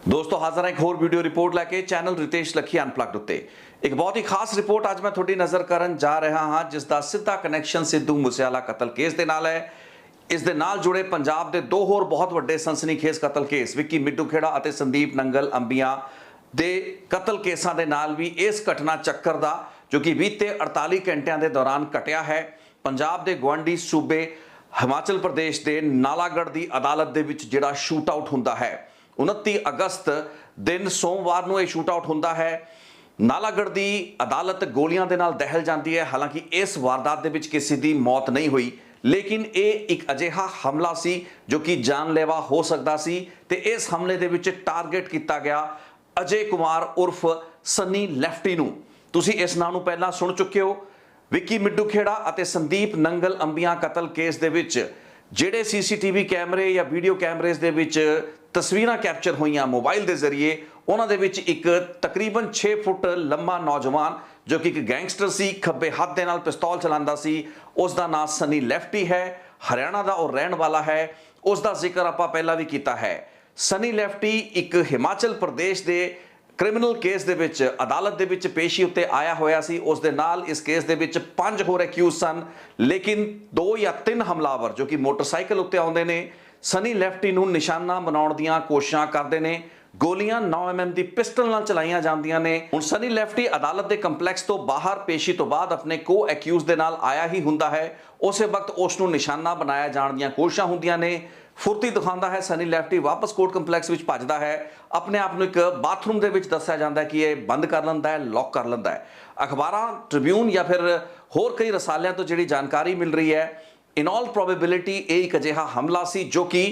दोस्तों हाजिर है एक होर वीडियो रिपोर्ट लैके चैनल रितेश लखी अनप्लग्ड उत्ते एक बहुत ही खास रिपोर्ट आज मैं थोड़ी नज़र करन जा रहा हाँ जिसका सीधा कनैक्शन सिद्धू मूसेवाला कतल केस के नाल है। इस दे नाल जुड़े पंजाब के दो होर बहुत वड्डे सनसनीखेज कतल केस विक्की मिड्डू खेड़ा और संदीप नंगल अंबिया दे कतल केसां दे नाल भी इस घटना चक्कर का जो कि बीते 48 घंटिया के दौरान कटिया है। पंजाब के गुआढ़ी सूबे हिमाचल प्रदेश के नालागढ़ की अदालत के विच जिहड़ा शूट आउट हुंदा है 29 अगस्त दिन सोमवार को यह शूट आउट होता है। नालागढ़ की अदालत गोलियां दे नाल दहल जाती है। हालांकि इस वारदात दे विच किसी की मौत नहीं हुई, लेकिन ये एक अजिहा हमला सी जो कि जानलेवा हो सकता सी ते इस हमले दे विच टारगेट किया गया अजय कुमार उर्फ सनी लैफ्टी नूं। तुसीं इस नाम नूं पहलां सुन चुके हो। विक्की मिड्डू खेड़ा और संदीप नंगल अंबिया कतल केस दे विच ਜਿਹੜੇ सीसीटीवी कैमरे या वीडियो कैमरेज ਦੇ ਵਿੱਚ तस्वीरां कैप्चर ਹੋਈਆਂ मोबाइल के जरिए उन्हां दे विच एक तकरीबन 6 फुट लंबा नौजवान जो कि एक गैंगस्टर सी खब्बे हाथ दे नाल पिस्तौल चलांदा सी, उसका नाम सनी लैफ्टी है, हरियाणा का और रहन वाला है। उसका जिक्र आपां पहलां भी कीता है। सनी लैफ्टी एक हिमाचल प्रदेश के क्रिमिनल केस दे विच अदालत दे विच पेशी उत्ते आया होया सी। उस दे नाल इस केस दे विच 5 होर एक्यूज सन, लेकिन 2 या 3 हमलावर जो कि मोटरसाइकिल उत्ते आउंदे ने सनी लैफ्टी नूं निशाना बनाउण दीआं कोशिशां करदे ने। गोलियां 9 mm की पिस्टल नाल चलाईयां जांदियां ने। हुण सनी लैफ्टी अदालत के कंपलैक्स तो बाहर पेशी तो बाद अपने को एक्यूज दे नाल आया ही हुंदा है। उस वक्त उसनूं निशाना बनाया जाण दीआं कोशिशां हुंदियां ने। फुर्ती दिखाता है सनी लैफ्टी वापस कोर्ट कंपलैक्स में भजदा है। अपने आप एक बाथरूम के दस्या जाता है कि यह बंद कर लेंदा है, लॉक कर लेंदा है। अखबारां ट्रिब्यून या फिर होर कई रसालियां तो जिहड़ी जानकारी मिल रही है, इन ऑल प्रोबेबिलिटी ये एक अजिहा हमला सी जो कि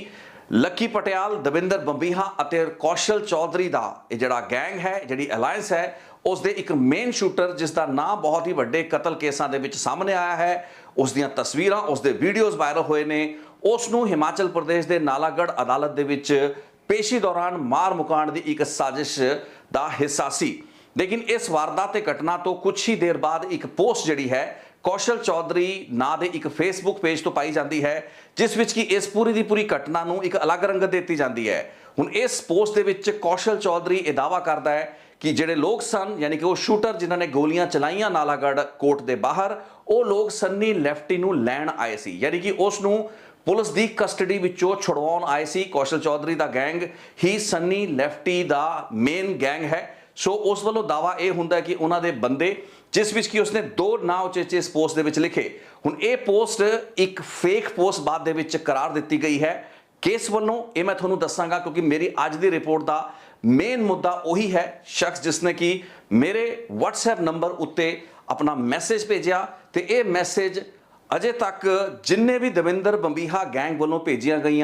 लक्की पटियाल, दविंदर बंबीहा और कौशल चौधरी का यह जिहड़ा गैंग है, जिहड़ी अलायंस है, उसके एक मेन शूटर जिसका नाम बहुत ही वड्डे कतल केसां दे विच सामने आया है, उसदियां तस्वीरां, उसके वीडियोज़ वायरल होए ने। उसनूं हिमाचल प्रदेश के नालागढ़ अदालत दे विच पेशी दौरान मार मुकाण की एक साजिश का हिस्सा सी। लेकिन इस वारदात की घटना तो कुछ ही देर बाद एक पोस्ट जिहड़ी है कौशल चौधरी नां दे एक फेसबुक पेज तो पाई जाती है, जिस विच कि इस पूरी की पूरी घटना नूं एक अलग रंगत देती जाती है। हुण इस पोस्ट दे विच कौशल चौधरी यह दावा करता है कि जिहड़े लोग सन, यानी कि वो शूटर जिन्होंने गोलियां चलाइयां नालागढ़ कोर्ट के बाहर, वो लोग सनी लैफ्टी नूं लैण आए सी, यानी कि उसनूं पुलिस की कस्टडी विचों छुड़वाउण आए सी। कौशल चौधरी का गैंग ही सनी लैफ्टी का मेन गैंग है। सो उस वालों दावा यह हुंदा है कि उन्होंने बंदे जिस विच कि उसने 2 नाम उचेचे इस पोस्ट दे विच लिखे। हुण ये पोस्ट एक फेक पोस्ट बाद दे विच करार दी गई है केस वालों। ये मैं तुहानूं दसांगा क्योंकि मेरी अज की रिपोर्ट का मेन मुद्दा उही है। शख्स जिसने कि मेरे WhatsApp नंबर उत्ते अपना मैसेज भेजा तो ये मैसेज अजे तक जिन्ने भी दविंदर बंबीहा गैंग वालों भेजिया गई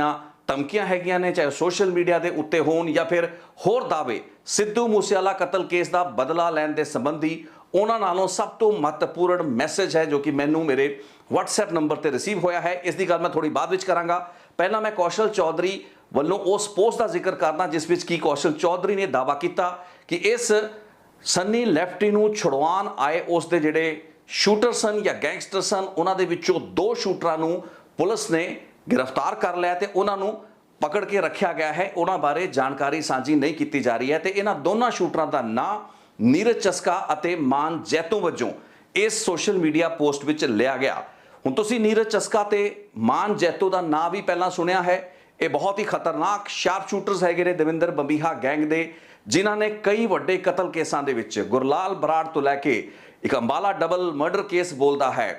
धमकियां हैगियां ने, चाहे सोशल मीडिया के उत्ते होण या फिर होर दावे सिद्धू मूसेवाला कतल केस का बदला लैण के संबंधी, उन्हां नालों सब तो महत्वपूर्ण मैसेज है जो कि मैनू मेरे WhatsApp नंबर पर रिसीव होया है। इसकी गल मैं थोड़ी बाद विच करांगा। पहला मैं कौशल चौधरी वालों उस पोस्ट का जिक्र करना जिस विच कि कौशल चौधरी ने दावा किया कि इस सनी लैफ्टी नूं छुड़वाण आए उसके जिहड़े शूटर सन या गैंगस्टर सन, उन्हां दे विचों 2 शूटरां नूं पुलिस ने गिरफ्तार कर लिया तो उन्होंने पकड़ के रखा गया है। उन्होंने बारे जानकारी साझी नहीं की जा रही है। तो इन्हों दोनों शूटरां का नाम नीरज चस्का और मान जैतों वजों इस सोशल मीडिया पोस्ट में लिया गया। हुण तुसीं नीरज चस्का ते मान जैतों का नाम भी पहला सुनिया है। ये बहुत ही खतरनाक शार्प शूटर्स है ने दविंदर बंबीहा गैंग दे, जिन्हों ने कई वड्डे कतल केसां दे विच गुरलाल बराड़ तो लैके एक अंबाला डबल मर्डर केस बोलता है,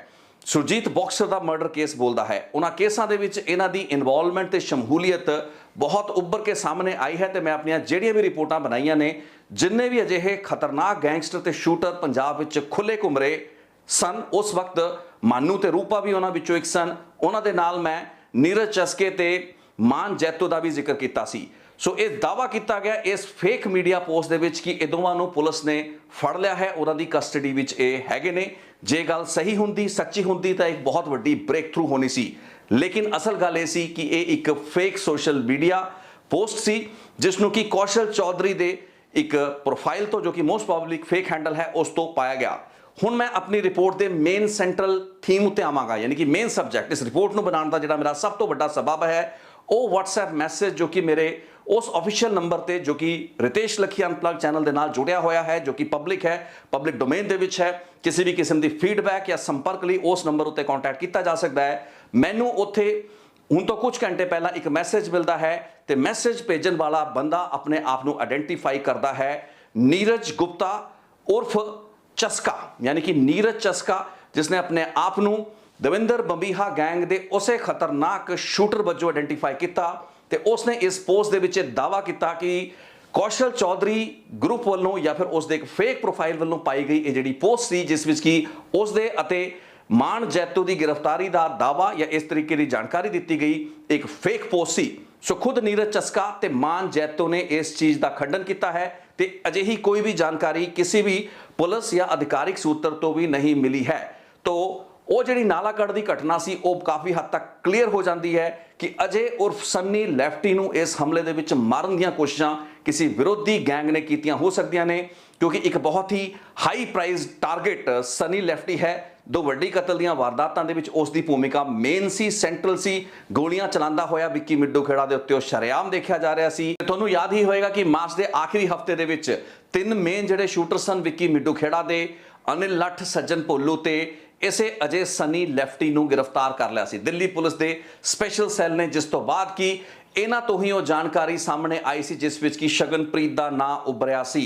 सुरजीत बॉक्सर का मर्डर केस बोलता है। उन्होंने केसां दे विच इन्हां दी इनवॉल्वमेंट ते शमूलीयत बहुत उभर के सामने आई है। तो मैं अपनी जिहड़ियां भी रिपोर्टां बनाईयां ने, जिन्ने भी अजिहे खतरनाक गैंगस्टर ते शूटर पंजाब विच खुले घुम रहे सन, उस वक्त मानू ते रूपा भी उन्हां विचों एक सन। उन्हां दे नाल मैं नीरज चस्के ते मान जैतो का भी जिक्र किया सी। सो ये दावा किया गया इस फेक मीडिया पोस्ट दे विच कि दोवां नूं पुलिस ने फड़ लिया है, उन्हां दी कस्टडी विच ये हैगे ने। जे गल सही हुंदी, सच्ची हुंदी तो एक बहुत वड्डी ब्रेक थ्रू होनी सी, लेकिन असल गल ये सी कि ये एक फेक सोशल मीडिया पोस्ट सी जिसनों कि कौशल चौधरी दे एक प्रोफाइल तो जो कि मोस्ट पब्लिक फेक हैंडल है उस तो पाया गया। हुण मैं अपनी रिपोर्ट के मेन सेंट्रल थीम उत्ते आवांगा, यानी कि मेन सबजैक्ट इस रिपोर्ट नूं बनाउण दा जिहड़ा मेरा सब तो वड्डा सबब है वो WhatsApp मैसेज जो कि मेरे उस ऑफिशियल नंबर ते जो कि रितेश लखी अनप्लग चैनल के नाल जुड़िया होया है, जो कि पब्लिक है, पब्लिक डोमेन दे विच है, किसी भी किस्म की फीडबैक या संपर्क लिए उस नंबर उत्ते कॉन्टैक्ट किया जा सकता है। मैनू उत्थे हुण तो कुछ घंटे पहला एक मैसेज मिलता है तो मैसेज भेजन वाला बंदा अपने आप को आइडेंटिफाई करता है नीरज गुप्ता उर्फ चस्का, यानी कि नीरज चस्का, जिसने अपने आप को दविंदर बंबीहा गैंग के उसे खतरनाक शूटर वजों आइडेंटिफाई किया। तो उसने इस पोस्ट के दावा किया कि कौशल चौधरी ग्रुप वालों या फिर उसके एक फेक प्रोफाइल वालों पाई गई ये जी पोस्ट सी, जिस विच कि उसदे अते मान जैतो की गिरफ्तारी का दावा या इस तरीके की जानकारी दी गई एक फेक पोस्ट सी। सो खुद नीरज चस्का ते मान जैतो ने इस चीज़ का खंडन किया है तो अजिही कोई भी जानकारी किसी भी पुलिस या अधिकारिक सूत्र तो भी नहीं मिली है। तो वो जी नालागढ़ की घटना सी वो काफ़ी हद तक क्लीयर हो जाती है कि अजय उर्फ सन्नी लैफ्टी नूं इस हमले दे विच मारन दी कोशिशां किसी विरोधी गैंग ने कीतियां हो सकदियां ने, क्योंकि एक बहुत ही हाई प्राइस टारगेट सनी लैफ्टी है। दो वड्डी कतल दी वारदातां दे विच उसदी भूमिका मेन सी, सेंट्रल सी। गोलियां चलांदा होया विक्की मिड्डू खेड़ा दे उत्ते शरेआम देखा जा रहा सी। तुहानूं याद ही होएगा कि मार्च के आखिरी हफ्ते दे विच 3 मेन जिहड़े शूटर सन विक्की मिड्डू खेड़ा दे, अनिल लठ, सज्जन भोलू ते इसे अजय सनी लैफ्टी नूं गिरफ्तार कर लिया सी दिल्ली पुलिस के स्पैशल सैल ने, जिस तो बाद कि इन्हां तो ही वो जानकारी सामने आई सी जिस विच कि शगनप्रीत का नां उभरिया सी।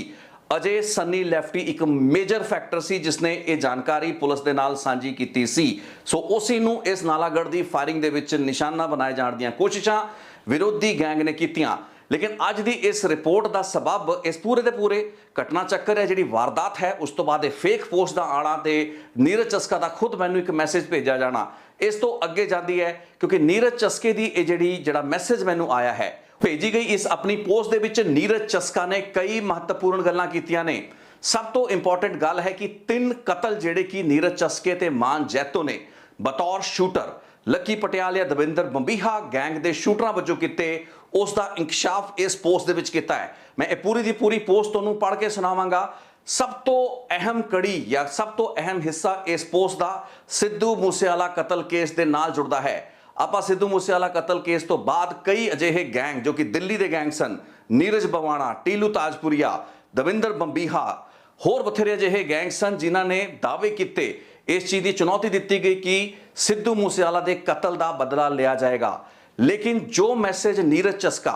अजय सनी लैफ्टी एक मेजर फैक्टर सी जिसने ये जानकारी पुलिस के नाल सांझी की सी। सो उसी नूं इस नालागढ़ की फायरिंग दे विच निशाना बनाए जाण दीआं कोशिशां विरोधी गैंग ने कीतियां। लेकिन अज की इस रिपोर्ट का सबब इस पूरे के पूरे घटना चक्कर है, जी वारदात है, उस तो बाद फेक पोस्ट का आना तो नीरज चस्का का खुद मैनू एक मैसेज भेजा जाना इस तो अगे जाती है, क्योंकि नीरज चस्के की जड़ा मैसेज मैनू आया है भेजी गई इस अपनी पोस्ट के विच नीरज चस्का ने कई महत्वपूर्ण गल्लां कीतियां ने। सब तो इंपॉर्टेंट गल है कि 3 कतल जेडे कि नीरज चस्के ते मान जैतो ने बतौर शूटर लकी पटियाल या दविंदर बंबीहा गैंग के शूटरां वजों किते, उसका इंकशाफ इस पोस्ट के विच कीता है। मैं पूरी की पूरी पोस्ट तुहानूं पढ़ के सुनावांगा। सब तो अहम कड़ी या सब तो अहम हिस्सा इस पोस्ट का सिद्धू मूसेवाला कतल केस के नाल जुड़ता है। आपां सिद्धू मूसेवाला कतल केस तो बाद कई अजिहे गैंग जो कि दिल्ली के गैंग सन, नीरज बवाणा, टीलू ताजपुरिया, दविंदर बंबीहा, होर बथेरे अजिहे गैंग सन जिन्हां ने दावे किए, इस चीज़ की चुनौती दी गई कि सिद्धू मूसेवाला के कतल का बदला लिया जाएगा। लेकिन जो मैसेज नीरज चस्का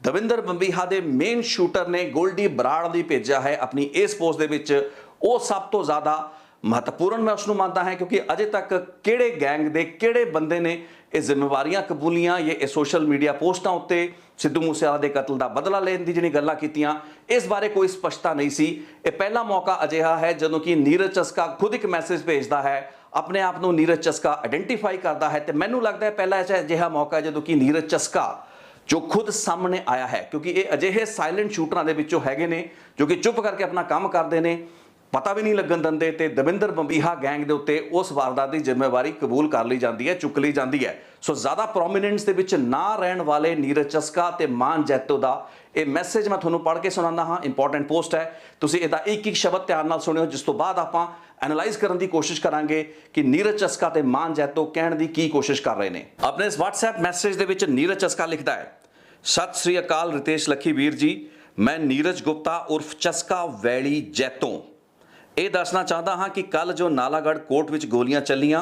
दविंदर बंबीहा के मेन शूटर ने गोल्डी बराड़ दी भेजा है अपनी इस पोस्ट के विच, वो सब तो ज़्यादा महत्वपूर्ण मैं उसनूं मानता है, क्योंकि अजे तक किहड़े गैंग दे किहड़े बंदे ने ये जिम्मेवारियां कबूलियां ये सोशल मीडिया पोस्टां उत्ते सिद्धू मूसेवाला के कतल का बदला लेने की जिहड़ी गल्लां कीतियां इस बारे कोई स्पष्टता नहीं सी। ये पहला मौका अजिहा है जदों कि नीरज चस्का खुद एक मैसेज भेजता है, अपने आप को नीरज चस्का आइडेंटिफाई करता है। तो मैनूं लगता है पहला अजिहा मौका है जदों कि नीरज चस्का जो खुद सामने आया है, क्योंकि ये अजिहे साइलेंट शूटरां दे विचों हैगे ने जो कि चुप करके अपना काम करते हैं, पता भी नहीं लगन दिंदे ते दविंदर बंबीहा गैंग के उत्ते उस वारदात की जिम्मेवारी कबूल कर ली जाती है, चुक ली जाती है। सो ज़्यादा प्रोमीनेंस के विच ना रहन वाले नीरज चस्का ते मान जैतो का ये मैसेज मैं तुहानूं पढ़ के सुनाना हाँ, इंपॉर्टेंट पोस्ट है, तुसीं इहदा एक एक शब्द ध्यान नाल सुनियो, जिस तो बाद आपां एनालाइज करने की कोशिश करांगे कि नीरज चस्का ते मान जैतो कहण दी की कोशिश कर रहे हैं। अपने इस WhatsApp मैसेज दे विच नीरज चस्का लिखता है, सत श्री अकाल रितेश लखी वीर जी, मैं नीरज गुप्ता उर्फ चस्का वैली जैतों ये दसना चाहता हाँ कि कल जो नालागढ़ कोर्ट विच गोलियां चलियां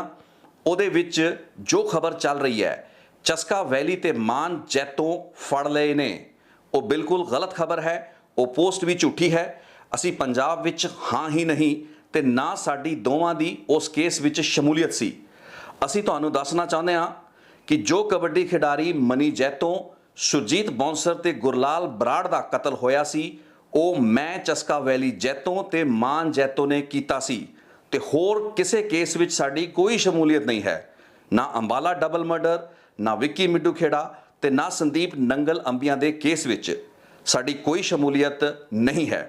उहदे विच जो खबर चल रही है चस्का वैली ते मान जैतों फड़ लए ने, वो बिल्कुल गलत खबर है, वो पोस्ट भी झूठी है। असी पंजाब विच हाँ ही नहीं ते ना साडी दोवां दी उस केस विच शमूलीयत सी। असी तुहानूं दसना चाहुंदे हां कि जो कबड्डी खिडारी मनी जैतों, सुरजीत बौंसर ते गुरलाल बराड़ दा कतल होया सी, ਉਹ मैं चस्का वैली जैतों ते मान जैतों ने कीता सी ते होर किसे केस विच साडी कोई शमूलीयत नहीं है। ना अंबाला डबल मर्डर, ना विक्की मिड्डू खेड़ा ते ना संदीप नंगल अंबिया दे केस विच साडी कोई शमूलीयत नहीं है।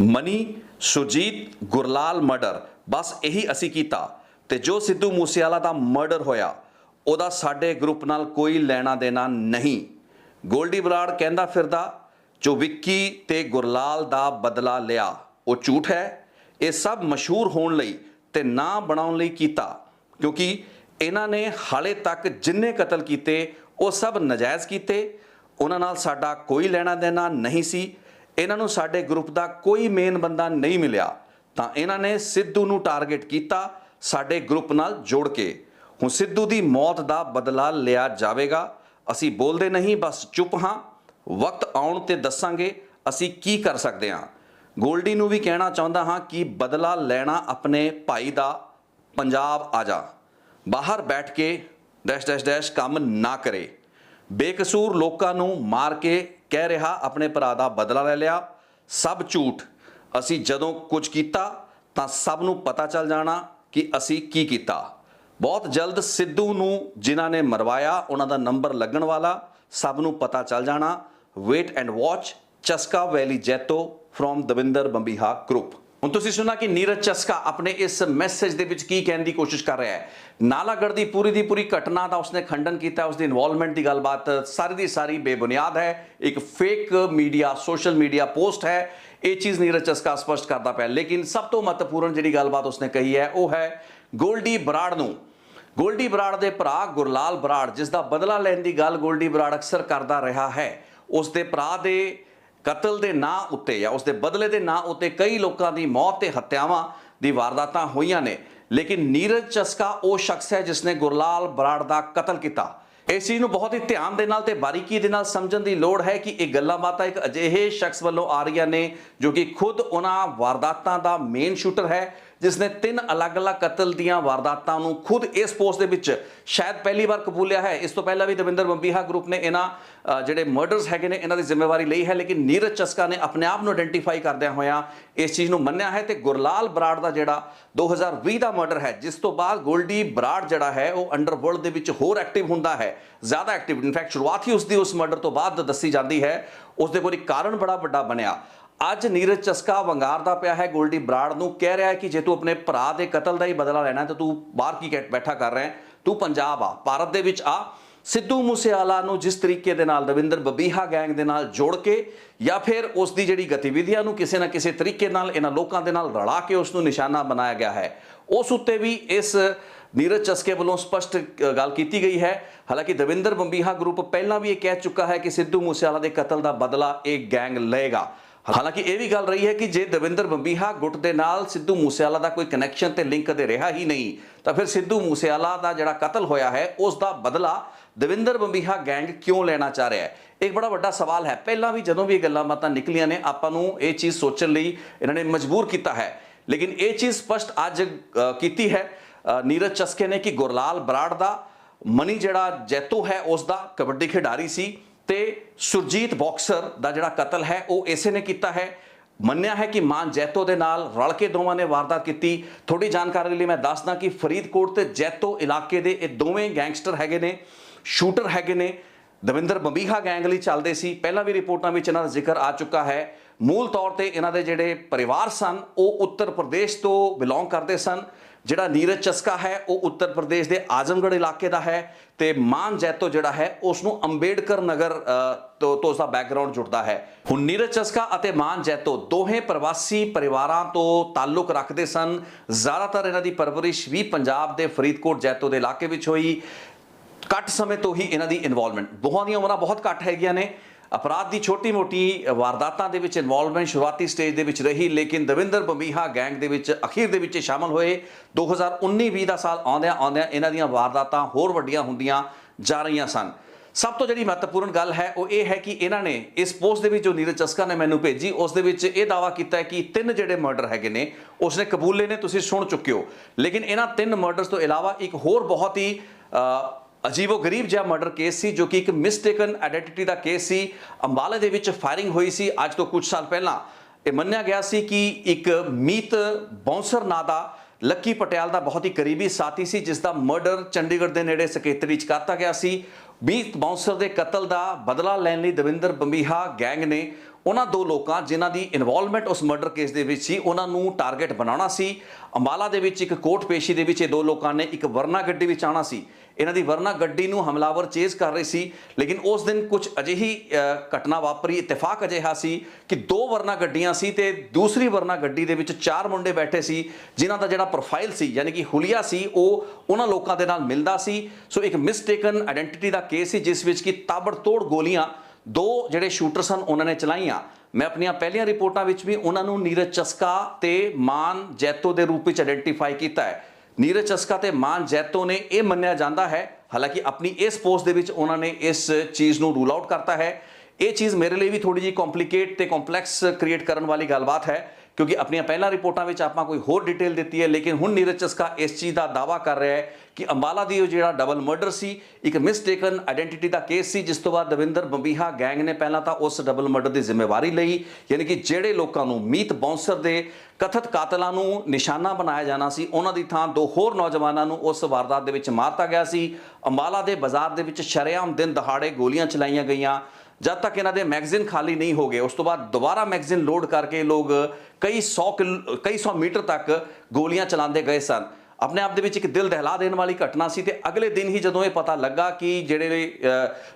मनी, सुरजीत, गुरलाल मर्डर बस यही असी कीता ते जो सिद्धू मूसेवाला दा मर्डर होया ਉਹਦਾ साडे ग्रुप नाल कोई लेना देना नहीं। गोल्डी बराड़ कहंदा फिरदा जो विक्की ते गुरलाल दा बदला लिया वो झूठ है। ये सब मशहूर होने लई ते ना बनाउण लई कीता, क्योंकि इन्हां ने हाले तक जिन्ने कतल कीते वो सब नजायज़ कीते। ਉਹਨਾਂ ਨਾਲ ਸਾਡਾ ਕੋਈ ਲੈਣਾ ਦੇਣਾ ਨਹੀਂ ਸੀ। ਇਹਨਾਂ ਨੂੰ ਸਾਡੇ ਗਰੁੱਪ ਦਾ ਕੋਈ ਮੇਨ ਬੰਦਾ ਨਹੀਂ ਮਿਲਿਆ ਤਾਂ ਇਹਨਾਂ ਨੇ ਸਿੱਧੂ ਨੂੰ ਟਾਰਗੇਟ ਕੀਤਾ ਸਾਡੇ ਗਰੁੱਪ ਨਾਲ ਜੋੜ ਕੇ। ਹੁਣ ਸਿੱਧੂ ਦੀ ਮੌਤ ਦਾ ਬਦਲਾ ਲਿਆ ਜਾਵੇਗਾ। ਅਸੀਂ ਬੋਲਦੇ ਨਹੀਂ, ਬਸ ਚੁੱਪ ਹਾਂ। ਵਕਤ ਆਉਣ ਤੇ ਦੱਸਾਂਗੇ ਅਸੀਂ ਕੀ ਕਰ ਸਕਦੇ ਹਾਂ। ਗੋਲਡੀ ਨੂੰ ਵੀ ਕਹਿਣਾ ਚਾਹੁੰਦਾ ਹਾਂ ਕਿ ਬਦਲਾ ਲੈਣਾ ਆਪਣੇ ਭਾਈ ਦਾ, ਪੰਜਾਬ ਆ ਜਾ, ਬਾਹਰ ਬੈਠ ਕੇ ਡੈਸ਼ ਡੈਸ਼ ਡੈਸ਼ ਕੰਮ ਨਾ ਕਰੇ। ਬੇਕਸੂਰ ਲੋਕਾਂ ਨੂੰ ਮਾਰ ਕੇ ਕਹਿ ਰਿਹਾ ਆਪਣੇ ਭਰਾ ਦਾ ਬਦਲਾ ਲੈ ਲਿਆ। ਸਭ ਝੂਠ। ਅਸੀਂ ਜਦੋਂ ਕੁਝ ਕੀਤਾ ਤਾਂ ਸਭ ਨੂੰ ਪਤਾ ਚੱਲ ਜਾਣਾ ਕਿ ਅਸੀਂ ਕੀ ਕੀਤਾ। ਬਹੁਤ ਜਲਦ ਸਿੱਧੂ ਨੂੰ ਜਿਨ੍ਹਾਂ ਨੇ ਮਰਵਾਇਆ ਉਹਨਾਂ ਦਾ ਨੰਬਰ ਲੱਗਣ ਵਾਲਾ, ਸਭ ਨੂੰ ਪਤਾ ਚੱਲ ਜਾਣਾ। Wait and watch. Chaska valley Jaito from Davinder Bambiha group. ਹੁਣ ਤੁਸੀਂ ਸੁਣਾ ਕਿ ਨੀਰਜ ਚਸਕਾ ਆਪਣੇ ਇਸ ਮੈਸੇਜ ਦੇ ਵਿੱਚ ਕੀ ਕਹਿਣ ਦੀ ਕੋਸ਼ਿਸ਼ ਕਰ ਰਿਹਾ ਹੈ। ਨਾਲਾਗੜ੍ਹ ਦੀ ਪੂਰੀ ਘਟਨਾ ਦਾ ਉਸਨੇ ਖੰਡਨ ਕੀਤਾ। ਉਸਦੀ ਇਨਵੋਲਵਮੈਂਟ ਦੀ ਗੱਲਬਾਤ ਸਾਰੀ ਦੀ ਸਾਰੀ ਬੇਬੁਨਿਆਦ ਹੈ, ਇੱਕ fake media social media post ਹੈ। ਇਹ ਚੀਜ਼ ਨੀਰਜ ਚਸਕਾ ਸਪਸ਼ਟ ਕਰਦਾ ਪਿਆ। ਲੇਕਿਨ ਸਭ ਤੋਂ ਮਹੱਤਵਪੂਰਨ ਜਿਹੜੀ ਗੱਲਬਾਤ ਉਸਨੇ ਕਹੀ ਹੈ ਉਹ ਹੈ ਗੋਲਡੀ ਬਰਾੜ ਨੂੰ। ਗੋਲਡੀ ਬਰਾੜ ਦੇ ਭਰਾ ਗੁਰਲਾਲ ਬਰਾੜ, ਜਿਸ ਦਾ ਬਦਲਾ ਲੈਣ ਦੀ ਗੱਲ ਗੋਲਡੀ ਬਰਾੜ ਅਕਸਰ ਕਰਦਾ ਰਿਹਾ ਹੈ, ਉਸ ਦੇ ਭਰਾ ਦੇ ਕਤਲ ਦੇ ਨਾਂ ਉੱਤੇ ਜਾਂ ਉਸ ਦੇ ਬਦਲੇ ਦੇ ਨਾਂ ਉੱਤੇ ਕਈ ਲੋਕਾਂ ਦੀ ਮੌਤ ਤੇ ਹੱਤਿਆਵਾਂ ਦੀ ਵਾਰਦਾਤਾਂ ਹੋਈਆਂ ਨੇ। ਲੇਕਿਨ ਨੀਰਜ ਚਸਕਾ ਉਹ ਸ਼ਖਸ ਹੈ ਜਿਸ ਨੇ ਗੁਰਲਾਲ ਬਰਾੜ ਦਾ ਕਤਲ ਕੀਤਾ। ਇਸ ਚੀਜ਼ ਨੂੰ ਬਹੁਤ ਹੀ ਧਿਆਨ ਦੇ ਨਾਲ ਤੇ ਬਾਰੀਕੀ ਦੇ ਨਾਲ ਸਮਝਣ ਦੀ ਲੋੜ ਹੈ ਕਿ ਇਹ ਗੱਲਾਂ ਬਾਤਾਂ ਇੱਕ ਅਜਿਹੇ ਸ਼ਖਸ ਵੱਲੋਂ ਆ ਰਹੀਆਂ ਨੇ ਜੋ ਕਿ ਖੁਦ ਉਹਨਾਂ ਵਾਰਦਾਤਾਂ ਦਾ ਮੇਨ ਸ਼ੂਟਰ ਹੈ, ਜਿਸ ਨੇ 3 ਅਲੱਗ-ਅਲੱਗ ਕਤਲ ਦੀਆਂ ਵਾਰਦਾਤਾਂ ਨੂੰ ਖੁਦ ਇਸ ਪੋਸਟ ਦੇ ਵਿੱਚ ਸ਼ਾਇਦ ਪਹਿਲੀ ਵਾਰ ਕਬੂਲਿਆ ਹੈ। ਇਸ ਤੋਂ ਪਹਿਲਾਂ ਵੀ ਦਵਿੰਦਰ ਬੰਬੀਹਾ ਗਰੁੱਪ ਨੇ ਇਹਨਾਂ ਜਿਹੜੇ ਮਰਡਰਸ ਹੈਗੇ ਨੇ ਇਹਨਾਂ ਦੀ ਜ਼ਿੰਮੇਵਾਰੀ ਲਈ ਹੈ। ਲੇਕਿਨ ਨੀਰਜ ਚਸਕਾ ਨੇ ਆਪਣੇ ਆਪ ਨੂੰ ਆਇਡੈਂਟੀਫਾਈ ਕਰਦਿਆਂ ਹੋਇਆਂ ਇਸ ਚੀਜ਼ ਨੂੰ ਮੰਨਿਆ ਹੈ। ਤੇ ਗੁਰਲਾਲ ਬਰਾੜ ਦਾ ਜਿਹੜਾ 2020 ਦਾ ਮਰਡਰ ਹੈ, ਜਿਸ ਤੋਂ ਬਾਅਦ ਗੋਲਡੀ ਬਰਾੜ ਜਿਹੜਾ ਹੈ ਉਹ ਅੰਡਰਵਰਲਡ ਦੇ ਵਿੱਚ ਹੋਰ ਐਕਟਿਵ ਹੁੰਦਾ ਹੈ, ਜ਼ਿਆਦਾ ਐਕਟਿਵ। ਇਨਫੈਕਟ ਸ਼ੁਰੂਆਤ ਹੀ ਉਸਦੀ ਉਸ ਮਰਡਰ ਤੋਂ ਬਾਅਦ ਦੱਸੀ ਜਾਂਦੀ ਹੈ। ਉਸਦੇ ਕੋਲ ਇੱਕ ਕਾਰਨ ਬੜਾ ਵੱਡਾ ਬਣਿਆ। ਅੱਜ ਨੀਰਜ ਚਸਕਾ ਵੰਗਾਰਦਾ ਪਿਆ ਹੈ ਗੋਲਡੀ ਬਰਾੜ ਨੂੰ, ਕਹਿ ਰਿਹਾ ਹੈ ਕਿ ਜੇ ਤੂੰ ਆਪਣੇ ਭਰਾ ਦੇ ਕਤਲ ਦਾ ਹੀ ਬਦਲਾ ਲੈਣਾ ਤਾਂ ਤੂੰ ਬਾਹਰ ਕੀ ਬੈਠਾ ਕਰ ਰਿਹਾ, ਤੂੰ ਪੰਜਾਬ ਆ, ਭਾਰਤ ਦੇ ਵਿੱਚ ਆ। ਸਿੱਧੂ ਮੂਸੇਵਾਲਾ ਨੂੰ ਜਿਸ ਤਰੀਕੇ ਦੇ ਨਾਲ ਦਵਿੰਦਰ ਬੰਬੀਹਾ ਗੈਂਗ ਦੇ ਨਾਲ ਜੋੜ ਕੇ ਜਾਂ ਫਿਰ ਉਸ ਦੀ ਜਿਹੜੀ ਗਤੀਵਿਧੀਆਂ ਨੂੰ ਕਿਸੇ ਨਾ ਕਿਸੇ ਤਰੀਕੇ ਨਾਲ ਇਹਨਾਂ ਲੋਕਾਂ ਦੇ ਨਾਲ ਰਲਾ ਕੇ ਉਸ ਨੂੰ ਨਿਸ਼ਾਨਾ ਬਣਾਇਆ ਗਿਆ ਹੈ, ਉਸ ਉੱਤੇ ਵੀ ਇਸ ਨੀਰਜ ਚਸਕੇ ਵੱਲੋਂ ਸਪਸ਼ਟ ਗੱਲ ਕੀਤੀ ਗਈ ਹੈ। ਹਾਲਾਂਕਿ ਦਵਿੰਦਰ ਬੰਬੀਹਾ ਗਰੁੱਪ ਪਹਿਲਾਂ ਵੀ ਇਹ ਕਹਿ ਚੁੱਕਾ ਹੈ ਕਿ ਸਿੱਧੂ ਮੂਸੇਵਾਲਾ ਦੇ ਕਤਲ ਦਾ ਬਦਲਾ ਇਹ ਗੈਂਗ ਲਏਗਾ। ਹਾਲਾਂਕਿ ਇਹ ਵੀ ਗੱਲ ਰਹੀ ਹੈ ਕਿ ਜੇ ਦਵਿੰਦਰ ਬੰਬੀਹਾ ਗੁੱਟ ਦੇ ਨਾਲ ਸਿੱਧੂ ਮੂਸੇਵਾਲਾ ਦਾ ਕੋਈ ਕਨੈਕਸ਼ਨ ਤੇ ਲਿੰਕ ਕਦੇ ਰਿਹਾ ਹੀ ਨਹੀਂ ਤਾਂ ਫਿਰ ਸਿੱਧੂ ਮੂਸੇਵਾਲਾ ਦਾ ਜਿਹੜਾ ਕਤਲ ਹੋਇਆ ਹੈ ਉਸ ਦਾ ਬਦਲਾ ਦਵਿੰਦਰ ਬੰਬੀਹਾ ਗੈਂਗ ਕਿਉਂ ਲੈਣਾ ਚਾਹ ਰਿਹਾ ਹੈ, ਇੱਕ ਬੜਾ ਵੱਡਾ ਸਵਾਲ ਹੈ। ਪਹਿਲਾਂ ਵੀ ਜਦੋਂ ਵੀ ਇਹ ਗੱਲਾਂ ਬਾਤਾਂ ਨਿਕਲੀਆਂ ਨੇ ਆਪਾਂ ਨੂੰ ਇਹ ਚੀਜ਼ ਸੋਚਣ ਲਈ ਇਹਨਾਂ ਨੇ ਮਜਬੂਰ ਕੀਤਾ ਹੈ। ਲੇਕਿਨ ਇਹ ਚੀਜ਼ ਸਪਸ਼ਟ ਅੱਜ ਕੀਤੀ ਹੈ ਨੀਰਜ ਚਸਕੇ ਨੇ ਕਿ ਗੁਰਲਾਲ ਬਰਾੜ ਦਾ ਮਨੀ ਜਿਹੜਾ ਜੈਤੋ ਹੈ ਉਸ ਦਾ ਕਬੱਡੀ ਖਿਡਾਰੀ ਸੀ ਤੇ ਸੁਰਜੀਤ ਬਾਕਸਰ ਦਾ ਜਿਹੜਾ ਕਤਲ ਹੈ ਉਹ ਇਸੇ ਨੇ ਕੀਤਾ ਹੈ। ਮੰਨਿਆ ਹੈ ਕਿ ਮਾਨ ਜੈਤੋ ਦੇ ਨਾਲ ਰਲ ਕੇ ਦੋਵਾਂ ਨੇ ਵਾਰਦਾਤ ਕੀਤੀ। ਥੋੜੀ ਜਾਣਕਾਰੀ ਲਈ ਮੈਂ ਦੱਸਦਾ ਕਿ ਫਰੀਦਕੋਟ ਤੇ ਜੈਤੋ ਇਲਾਕੇ ਦੇ ਇਹ ਦੋਵੇਂ ਗੈਂਗਸਟਰ ਹੈਗੇ ਨੇ, ਸ਼ੂਟਰ ਹੈਗੇ ਨੇ, ਦਵਿੰਦਰ ਬੰਬੀਹਾ ਗੈਂਗ ਲਈ ਚੱਲਦੇ ਸੀ। ਪਹਿਲਾਂ ਵੀ ਰਿਪੋਰਟਾਂ ਵਿੱਚ ਇਹਨਾਂ ਦਾ ਜ਼ਿਕਰ ਆ ਚੁੱਕਾ ਹੈ। ਮੂਲ ਤੌਰ ਤੇ ਇਹਨਾਂ ਦੇ ਜਿਹੜੇ ਪਰਿਵਾਰ ਸਨ ਉਹ ਉੱਤਰ ਪ੍ਰਦੇਸ਼ ਤੋਂ ਬਿਲੋਂਗ ਕਰਦੇ ਸਨ। ਜਿਹੜਾ ਨੀਰਜ ਚਸਕਾ ਹੈ ਉਹ ਉੱਤਰ ਪ੍ਰਦੇਸ਼ ਦੇ ਆਜ਼ਮਗੜ੍ਹ ਇਲਾਕੇ ਦਾ ਹੈ ਤੇ ਮਾਨ ਜੈਤੋ ਜਿਹੜਾ ਹੈ ਉਸ ਨੂੰ ਅੰਬੇਡਕਰ ਨਗਰ ਤੋਂ ਉਸ ਦਾ ਬੈਕਗ੍ਰਾਉਂਡ ਜੁੜਦਾ ਹੈ। ਹੁਣ ਨੀਰਜ ਚਸਕਾ ਅਤੇ ਮਾਨ ਜੈਤੋ ਦੋਹੇ ਪ੍ਰਵਾਸੀ ਪਰਿਵਾਰਾਂ ਤੋਂ ਤਾਲੁਕ ਰੱਖਦੇ ਸਨ। ਜ਼ਿਆਦਾਤਰ ਇਹਨਾਂ ਦੀ ਪਰਵਰਿਸ਼ ਵੀ ਪੰਜਾਬ ਦੇ ਫਰੀਦਕੋਟ ਜੈਤੋ ਦੇ ਇਲਾਕੇ ਵਿੱਚ ਹੋਈ। ਘੱਟ ਸਮੇਂ ਤੋਂ ਹੀ ਇਹਨਾਂ ਦੀ ਇਨਵੋਲਵਮੈਂਟ, ਦੋਹਾਂ ਦੀਆਂ ਉਮਰਾਂ ਬਹੁਤ ਘੱਟ ਹੈਗੀਆਂ ਨੇ। ਅਪਰਾਧ ਦੀ ਛੋਟੀ ਮੋਟੀ ਵਾਰਦਾਤਾਂ ਦੇ ਵਿੱਚ ਇਨਵੋਲਵਮੈਂਟ ਸ਼ੁਰੂਆਤੀ ਸਟੇਜ ਦੇ ਵਿੱਚ ਰਹੀ, ਲੇਕਿਨ ਦਵਿੰਦਰ ਬੰਬੀਹਾ ਗੈਂਗ ਦੇ ਵਿੱਚ ਅਖੀਰ ਦੇ ਵਿੱਚ ਸ਼ਾਮਲ ਹੋਏ। 2019-20 ਦਾ ਸਾਲ ਆਉਂਦਿਆਂ ਇਹਨਾਂ ਦੀਆਂ ਵਾਰਦਾਤਾਂ ਹੋਰ ਵੱਡੀਆਂ ਹੁੰਦੀਆਂ ਜਾ ਰਹੀਆਂ ਸਨ। ਸਭ ਤੋਂ ਜਿਹੜੀ ਮਹੱਤਵਪੂਰਨ ਗੱਲ ਹੈ ਉਹ ਇਹ ਹੈ ਕਿ ਇਹਨਾਂ ਨੇ ਇਸ ਪੋਸਟ ਦੇ ਵਿੱਚ ਜੋ ਨੀਰਜ ਚਸਕਾ ਨੇ ਮੈਨੂੰ ਭੇਜੀ ਉਸ ਦੇ ਵਿੱਚ ਇਹ ਦਾਅਵਾ ਕੀਤਾ ਹੈ ਕਿ 3 ਜਿਹੜੇ ਮਰਡਰ ਹੈਗੇ ਨੇ ਉਸਨੇ ਕਬੂਲੇ ਨੇ, ਤੁਸੀਂ ਸੁਣ ਚੁੱਕੇ ਹੋ। ਲੇਕਿਨ ਇਹਨਾਂ 3 ਮਰਡਰਸ ਤੋਂ ਇਲਾਵਾ ਇੱਕ ਹੋਰ ਬਹੁਤ ਹੀ ਅਜੀਬੋ ਗਰੀਬ ਜਿਹਾ ਮਰਡਰ ਕੇਸ ਸੀ ਜੋ ਕਿ ਇੱਕ ਮਿਸਟੇਕਨ ਆਇਡੈਂਟੀਟੀ ਦਾ ਕੇਸ ਸੀ। ਅੰਬਾਲੇ ਦੇ ਵਿੱਚ ਫਾਇਰਿੰਗ ਹੋਈ ਸੀ ਅੱਜ ਤੋਂ ਕੁਝ ਸਾਲ ਪਹਿਲਾਂ। ਇਹ ਮੰਨਿਆ ਗਿਆ ਸੀ ਕਿ ਇੱਕ ਮੀਤ ਬਾਉਂਸਰ ਨਾਂ ਦਾ ਲੱਕੀ ਪਟਿਆਲ ਦਾ ਬਹੁਤ ਹੀ ਕਰੀਬੀ ਸਾਥੀ ਸੀ ਜਿਸ ਦਾ ਮਰਡਰ ਚੰਡੀਗੜ੍ਹ ਦੇ ਨੇੜੇ ਸਕੇਤਰੀ 'ਚ ਕਰਤਾ ਗਿਆ ਸੀ। ਮੀਤ ਬਾਉਂਸਰ ਦੇ ਕਤਲ ਦਾ ਬਦਲਾ ਲੈਣ ਲਈ ਦਵਿੰਦਰ ਬੰਬੀਹਾ ਗੈਂਗ ਨੇ ਉਹਨਾਂ 2 ਲੋਕਾਂ ਜਿਨ੍ਹਾਂ ਦੀ ਇਨਵੋਲਵਮੈਂਟ ਉਸ ਮਰਡਰ ਕੇਸ ਦੇ ਵਿੱਚ ਸੀ ਉਹਨਾਂ ਨੂੰ ਟਾਰਗੇਟ ਬਣਾਉਣਾ ਸੀ। ਅੰਬਾਲਾ ਦੇ ਵਿੱਚ ਇੱਕ ਕੋਰਟ ਪੇਸ਼ੀ ਦੇ ਵਿੱਚ ਇਹ 2 ਲੋਕਾਂ ਨੇ ਇੱਕ ਵਰਨਾ ਗੱਡੀ ਵਿੱਚ ਆਉਣਾ ਸੀ। ਇਹਨਾਂ ਦੀ ਵਰਨਾ ਗੱਡੀ ਨੂੰ ਹਮਲਾਵਰ ਚੇਜ਼ ਕਰ ਰਹੇ ਸੀ, ਲੇਕਿਨ ਉਸ ਦਿਨ ਕੁਝ ਅਜਿਹੀ ਘਟਨਾ ਵਾਪਰੀ, ਇਤਫਾਕ ਅਜਿਹਾ ਸੀ ਕਿ 2 ਵਰਨਾ ਗੱਡੀਆਂ ਸੀ ਤੇ ਦੂਸਰੀ ਵਰਨਾ ਗੱਡੀ ਦੇ ਵਿੱਚ 4 ਮੁੰਡੇ ਬੈਠੇ ਸੀ ਜਿਨ੍ਹਾਂ ਦਾ ਜਿਹੜਾ ਪ੍ਰੋਫਾਈਲ ਸੀ ਯਾਨੀ ਕਿ ਹੁਲੀਆ ਸੀ ਉਹ ਉਹਨਾਂ ਲੋਕਾਂ ਦੇ ਨਾਲ ਮਿਲਦਾ ਸੀ। ਸੋ ਇੱਕ ਮਿਸਟੇਕਨ ਆਇਡੈਂਟੀਟੀ ਦਾ ਕੇਸ ਸੀ ਜਿਸ ਵਿੱਚ ਕਿ ਤਾਬੜਤੋੜ ਗੋਲੀਆਂ ਦੋ ਜਿਹੜੇ ਸ਼ੂਟਰ ਸਨ ਉਹਨਾਂ ਨੇ ਚਲਾਈਆਂ। ਮੈਂ ਆਪਣੀਆਂ ਪਹਿਲੀਆਂ ਰਿਪੋਰਟਾਂ ਵਿੱਚ ਵੀ ਉਹਨਾਂ ਨੂੰ ਨੀਰਜ ਚਸਕਾ ਤੇ ਮਾਨ ਜੈਤੋ ਦੇ ਰੂਪ ਵਿੱਚ ਆਇਡੈਂਟੀਫਾਈ ਕੀਤਾ ਹੈ। ਨੀਰਜ ਚਸਕਾ ਤੇ ਮਾਨ ਜੈਤੋ ਨੇ ਇਹ ਮੰਨਿਆ ਜਾਂਦਾ ਹੈ, ਹਾਲਾਂਕਿ ਆਪਣੀ ਇਸ ਪੋਸਟ ਦੇ ਵਿੱਚ ਉਹਨਾਂ ਨੇ ਇਸ ਚੀਜ਼ ਨੂੰ ਰੂਲ ਆਊਟ ਕਰਤਾ ਹੈ। ਇਹ ਚੀਜ਼ ਮੇਰੇ ਲਈ ਵੀ ਥੋੜੀ ਜਿਹੀ ਕੰਪਲਿਕੇਟ ਤੇ ਕੰਪਲੈਕਸ ਕ੍ਰੀਏਟ ਕਰਨ ਵਾਲੀ ਗੱਲਬਾਤ ਹੈ, ਕਿਉਂਕਿ ਆਪਣੀਆਂ ਪਹਿਲਾਂ ਰਿਪੋਰਟਾਂ ਵਿੱਚ ਆਪਾਂ ਕੋਈ ਹੋਰ ਡਿਟੇਲ ਦਿੱਤੀ ਹੈ, ਲੇਕਿਨ ਹੁਣ ਨੀਰਜ ਚਸਕਾ ਇਸ ਚੀਜ਼ ਦਾ ਦਾਅਵਾ ਕਰ ਰਿਹਾ ਹੈ ਕਿ ਅੰਬਾਲਾ ਦੀ ਉਹ ਜਿਹੜਾ ਡਬਲ ਮਰਡਰ ਸੀ, ਇੱਕ ਮਿਸਟੇਕਨ ਆਇਡੈਂਟੀਟੀ ਦਾ ਕੇਸ ਸੀ, ਜਿਸ ਤੋਂ ਬਾਅਦ ਦਵਿੰਦਰ ਬੰਬੀਹਾ ਗੈਂਗ ਨੇ ਪਹਿਲਾਂ ਤਾਂ ਉਸ ਡਬਲ ਮਰਡਰ ਦੀ ਜ਼ਿੰਮੇਵਾਰੀ ਲਈ, ਯਾਨੀ ਕਿ ਜਿਹੜੇ ਲੋਕਾਂ ਨੂੰ ਮੀਤ ਬੌਂਸਰ ਦੇ ਕਥਿਤ ਕਾਤਲਾਂ ਨੂੰ ਨਿਸ਼ਾਨਾ ਬਣਾਇਆ ਜਾਣਾ ਸੀ, ਉਹਨਾਂ ਦੀ ਥਾਂ ਦੋ ਹੋਰ ਨੌਜਵਾਨਾਂ ਨੂੰ ਉਸ ਵਾਰਦਾਤ ਦੇ ਵਿੱਚ ਮਾਰਤਾ ਗਿਆ ਸੀ। ਅੰਬਾਲਾ ਦੇ ਬਾਜ਼ਾਰ ਦੇ ਵਿੱਚ ਸ਼ਰੇਆਮ ਦਿਨ ਦਹਾੜੇ ਗੋਲੀਆਂ ਚਲਾਈਆਂ ਗਈਆਂ। ਜਦ ਤੱਕ ਇਹਨਾਂ ਦੇ ਮੈਗਜ਼ੀਨ ਖਾਲੀ ਨਹੀਂ ਹੋ ਗਏ, ਉਸ ਤੋਂ ਬਾਅਦ ਦੁਬਾਰਾ ਮੈਗਜ਼ੀਨ ਲੋਡ ਕਰਕੇ ਲੋਕ ਕਈ 100 ਮੀਟਰ ਤੱਕ ਗੋਲੀਆਂ ਚਲਾਉਂਦੇ ਗਏ ਸਨ। ਆਪਣੇ ਆਪ ਦੇ ਵਿੱਚ ਇੱਕ ਦਿਲ ਦਹਿਲਾ ਦੇਣ ਵਾਲੀ ਘਟਨਾ ਸੀ। ਤੇ ਅਗਲੇ ਦਿਨ ਹੀ ਜਦੋਂ ਇਹ ਪਤਾ ਲੱਗਾ ਕਿ ਜਿਹੜੇ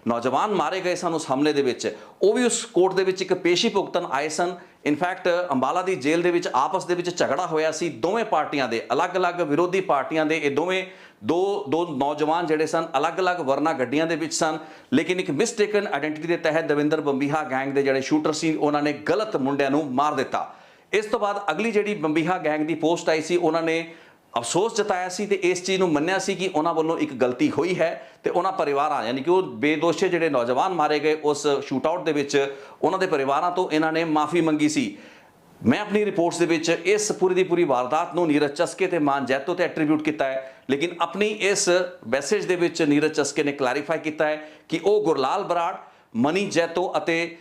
ਨੌਜਵਾਨ ਮਾਰੇ ਗਏ ਸਨ ਉਸ ਹਮਲੇ ਦੇ ਵਿੱਚ, ਉਹ ਵੀ ਉਸ ਕੋਰਟ ਦੇ ਵਿੱਚ ਇੱਕ ਪੇਸ਼ੀ ਭੁਗਤਣ ਆਏ ਸਨ। ਇਨਫੈਕਟ ਅੰਬਾਲਾ ਦੀ ਜੇਲ੍ਹ ਦੇ ਵਿੱਚ ਆਪਸ ਦੇ ਵਿੱਚ ਝਗੜਾ ਹੋਇਆ ਸੀ ਦੋਵੇਂ ਪਾਰਟੀਆਂ ਦੇ, ਅਲੱਗ-ਅਲੱਗ ਵਿਰੋਧੀ ਪਾਰਟੀਆਂ ਦੇ। ਇਹ ਦੋਵੇਂ ਦੋ ਨੌਜਵਾਨ ਜਿਹੜੇ ਸਨ ਅਲੱਗ-ਅਲੱਗ ਵਰਨਾ ਗੱਡੀਆਂ ਦੇ ਵਿੱਚ ਸਨ, ਲੇਕਿਨ ਇੱਕ ਮਿਸਟੇਕਨ ਆਇਡੈਂਟੀਟੀ ਦੇ ਤਹਿਤ ਦਵਿੰਦਰ ਬੰਬੀਹਾ ਗੈਂਗ ਦੇ ਜਿਹੜੇ ਸ਼ੂਟਰ ਸੀ ਉਹਨਾਂ ਨੇ ਗਲਤ ਮੁੰਡਿਆਂ ਨੂੰ ਮਾਰ ਦਿੱਤਾ। ਇਸ ਤੋਂ ਬਾਅਦ ਅਗਲੀ ਜਿਹੜੀ ਬੰਬੀਹਾ ਗੈਂਗ ਦੀ ਪੋਸਟ ਆਈ ਸੀ, ਉਹਨਾਂ ਨੇ ਅਫਸੋਸ ਜਤਾਇਆ ਸੀ ਤੇ ਇਸ ਚੀਜ਼ ਨੂੰ ਮੰਨਿਆ ਸੀ ਕਿ ਉਹਨਾਂ ਵੱਲੋਂ ਇੱਕ ਗਲਤੀ ਹੋਈ ਹੈ ਤੇ ਉਹਨਾਂ ਪਰਿਵਾਰਾਂ, ਯਾਨੀ ਕਿ ਉਹ ਬੇਦੋਸ਼ੇ ਜਿਹੜੇ ਨੌਜਵਾਨ ਮਾਰੇ ਗਏ ਉਸ ਸ਼ੂਟ ਆਊਟ ਦੇ ਵਿੱਚ, ਉਹਨਾਂ ਦੇ ਪਰਿਵਾਰਾਂ ਤੋਂ ਇਹਨਾਂ ਨੇ ਮਾਫੀ ਮੰਗੀ ਸੀ। ਮੈਂ ਆਪਣੀ ਰਿਪੋਰਟਸ ਦੇ ਵਿੱਚ ਇਸ ਪੂਰੀ ਦੀ ਪੂਰੀ ਵਾਰਦਾਤ ਨੂੰ ਨੀਰਜ ਚਸਕੇ ਤੇ ਮਾਨ ਜੈਤੋ ਤੇ ਐਟਰੀਬਿਊਟ ਕੀਤਾ ਹੈ, ਲੇਕਿਨ ਆਪਣੀ ਇਸ ਮੈਸੇਜ ਦੇ ਵਿੱਚ ਨੀਰਜ ਚਸਕੇ ਨੇ ਕਲੈਰੀਫਾਈ ਕੀਤਾ ਹੈ ਕਿ ਉਹ ਗੁਰਲਾਲ ਬਰਾੜ, ਮਨੀ ਜੈਤੋ ਅਤੇ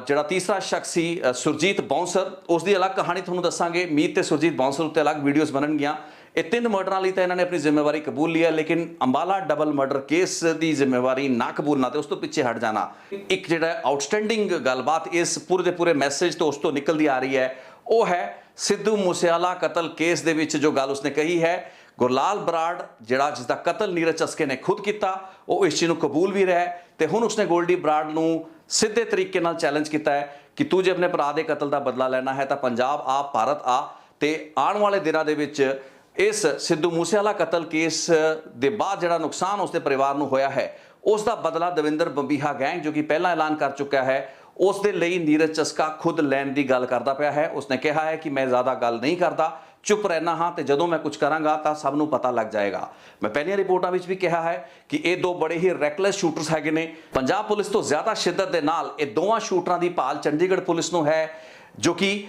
ਜਿਹੜਾ ਤੀਸਰਾ ਸ਼ਖਸ ਸੀ ਸੁਰਜੀਤ ਬੌਂਸਰ, ਉਸ ਦੀ ਅਲੱਗ ਕਹਾਣੀ ਤੁਹਾਨੂੰ ਦੱਸਾਂਗੇ। ਮੀਤ ਤੇ ਸੁਰਜੀਤ ਬੌਂਸਰ ਉੱਤੇ ਅਲੱਗ ਵੀਡੀਓਜ਼ ਬਣਨਗੀਆਂ। ਇਹ ਤਿੰਨ ਮਰਡਰਾਂ ਲਈ ਤਾਂ ਇਹਨਾਂ ਨੇ ਆਪਣੀ ਜ਼ਿੰਮੇਵਾਰੀ ਕਬੂਲ ਲਈ ਹੈ, ਲੇਕਿਨ ਅੰਬਾਲਾ ਡਬਲ ਮਰਡਰ ਕੇਸ ਦੀ ਜ਼ਿੰਮੇਵਾਰੀ ਨਾ ਕਬੂਲਣਾ ਤੇ ਉਸ ਤੋਂ ਪਿੱਛੇ ਹਟ ਜਾਣਾ, ਇੱਕ ਜਿਹੜਾ ਆਊਟਸਟੈਂਡਿੰਗ ਗੱਲਬਾਤ ਇਸ ਪੂਰੇ ਦੇ ਪੂਰੇ ਮੈਸੇਜ ਤੋਂ ਉਸ ਤੋਂ ਨਿਕਲਦੀ ਆ ਰਹੀ ਹੈ, ਉਹ ਹੈ ਸਿੱਧੂ ਮੂਸੇਵਾਲਾ ਕਤਲ ਕੇਸ ਦੇ ਵਿੱਚ ਜੋ ਗੱਲ ਉਸਨੇ ਕਹੀ ਹੈ। ਗੁਰਲਾਲ ਬਰਾੜ ਜਿਹੜਾ ਜਿਸ ਦਾ ਕਤਲ ਨੀਰਜ ਚਸਕੇ ਨੇ ਖੁਦ ਕੀਤਾ, ਉਹ ਇਸ ਚੀਜ਼ ਨੂੰ ਕਬੂਲ ਵੀ ਰਿਹਾ ਤੇ ਹੁਣ ਉਸਨੇ ਗੋਲਡੀ ਬਰਾੜ ਨੂੰ ਸਿੱਧੇ ਤਰੀਕੇ ਨਾਲ ਚੈਲੰਜ ਕੀਤਾ ਹੈ ਕਿ ਤੂੰ ਜੇ ਆਪਣੇ ਭਰਾ ਦੇ ਕਤਲ ਦਾ ਬਦਲਾ ਲੈਣਾ ਹੈ ਤਾਂ ਪੰਜਾਬ ਆ, ਭਾਰਤ ਆ, ਤੇ ਆਉਣ ਵਾਲੇ ਦਿਨਾਂ ਦੇ ਵਿੱਚ ਇਸ ਸਿੱਧੂ ਮੂਸੇਵਾਲਾ ਕਤਲ ਕੇਸ ਦੇ ਬਾਅਦ ਜਿਹੜਾ ਨੁਕਸਾਨ ਉਸਦੇ ਪਰਿਵਾਰ ਨੂੰ ਹੋਇਆ ਹੈ, ਉਸ ਦਾ ਬਦਲਾ ਦਵਿੰਦਰ ਬੰਬੀਹਾ ਗੈਂਗ ਜੋ ਕਿ ਪਹਿਲਾਂ ਐਲਾਨ ਕਰ ਚੁੱਕਾ ਹੈ, ਉਸ ਦੇ ਲਈ ਨੀਰਜ ਚਸਕਾ ਖੁਦ ਲੈਣ ਦੀ ਗੱਲ ਕਰਦਾ ਪਿਆ ਹੈ। ਉਸਨੇ ਕਿਹਾ ਹੈ ਕਿ ਮੈਂ ਜ਼ਿਆਦਾ ਗੱਲ ਨਹੀਂ ਕਰਦਾ, ਚੁੱਪ ਰਹਿਣਾ ਹਾਂ ਤੇ ਜਦੋਂ ਮੈਂ ਕੁਝ ਕਰਾਂਗਾ ਤਾਂ ਸਭ ਨੂੰ ਪਤਾ ਲੱਗ ਜਾਏਗਾ। ਮੈਂ ਪਹਿਲੀਆਂ ਰਿਪੋਰਟਾਂ ਵਿੱਚ ਵੀ ਕਿਹਾ ਹੈ ਕਿ ਇਹ ਦੋ ਬੜੇ ਹੀ ਰੈਕਲੈਸ ਸ਼ੂਟਰਸ ਹੈਗੇ ਨੇ। ਪੰਜਾਬ ਪੁਲਿਸ ਤੋਂ ਜ਼ਿਆਦਾ ਸ਼ਿੱਦਤ ਦੇ ਨਾਲ ਇਹ ਦੋਵਾਂ ਸ਼ੂਟਰਾਂ ਦੀ ਭਾਲ ਚੰਡੀਗੜ੍ਹ ਪੁਲਿਸ ਨੂੰ ਹੈ, ਜੋ ਕਿ